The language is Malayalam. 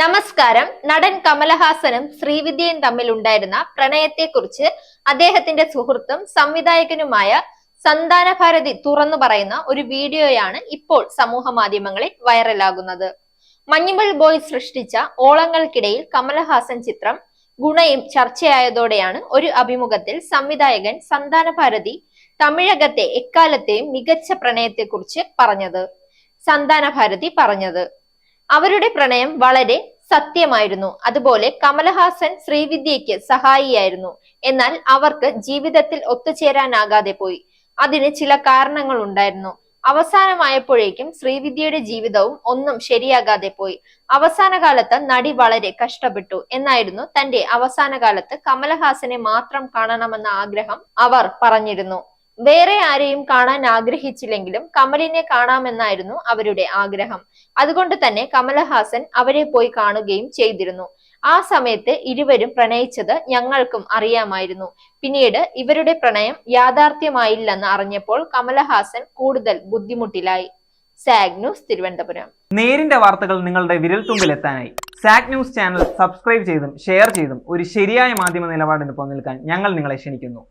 നമസ്കാരം. നടൻ കമലഹാസനും ശ്രീവിദ്യയും തമ്മിലുണ്ടായിരുന്ന പ്രണയത്തെക്കുറിച്ച് അദ്ദേഹത്തിന്റെ സുഹൃത്തും സംവിധായകനുമായ സന്താനഭാരതി തുറന്നു പറയുന്ന ഒരു വീഡിയോയാണ് ഇപ്പോൾ സമൂഹ മാധ്യമങ്ങളിൽ വൈറലാകുന്നത്. മഞ്ഞുമൽ ബോയ് സൃഷ്ടിച്ച ഓളങ്ങൾക്കിടയിൽ കമലഹാസൻ ചിത്രം ഗുണയും ചർച്ചയായതോടെയാണ് ഒരു അഭിമുഖത്തിൽ സംവിധായകൻ സന്താനഭാരതി തമിഴകത്തെ എക്കാലത്തെയും മികച്ച പ്രണയത്തെക്കുറിച്ച് പറഞ്ഞത്. അവരുടെ പ്രണയം വളരെ സത്യമായിരുന്നു. അതുപോലെ കമലഹാസൻ ശ്രീവിദ്യയ്ക്ക് സഹായിയായിരുന്നു. എന്നാൽ അവർക്ക് ജീവിതത്തിൽ ഒത്തുചേരാനാകാതെ പോയി. അതിന് ചില കാരണങ്ങൾ ഉണ്ടായിരുന്നു. അവസാനമായപ്പോഴേക്കും ശ്രീവിദ്യയുടെ ജീവിതവും ഒന്നും ശരിയാകാതെ പോയി. അവസാന കാലത്ത് നടി വളരെ കഷ്ടപ്പെട്ടു എന്നായിരുന്നു തന്റെ അവസാന കാലത്ത് കമലഹാസനെ മാത്രം കാണണമെന്ന ആഗ്രഹം അവർ പറഞ്ഞിരുന്നു. വേറെ ആരെയും കാണാൻ ആഗ്രഹിച്ചില്ലെങ്കിലും കമലിനെ കാണാമെന്നായിരുന്നു അവരുടെ ആഗ്രഹം. അതുകൊണ്ട് തന്നെ കമലഹാസൻ അവരെ പോയി കാണുകയും ചെയ്തിരുന്നു. ആ സമയത്ത് ഇരുവരും പ്രണയിച്ചത് ഞങ്ങൾക്കും അറിയാമായിരുന്നു. പിന്നീട് ഇവരുടെ പ്രണയം യാഥാർത്ഥ്യമായില്ലെന്ന് അറിഞ്ഞപ്പോൾ കമലഹാസൻ കൂടുതൽ ബുദ്ധിമുട്ടിലായി. Zag news, Thiruvananthapuram. നേരിന്റെ വാർത്തകൾ നിങ്ങളുടെ വിരൽത്തുമ്പിൽ എത്താനായി സാഗ് ന്യൂസ് ചാനൽ സബ്സ്ക്രൈബ് ചെയ്തും ഷെയർ ചെയ്തും ഒരു ശരിയായ മാധ്യമ നിലപാടിന് നിൽക്കാൻ ഞങ്ങൾ നിങ്ങളെ ക്ഷണിക്കുന്നു.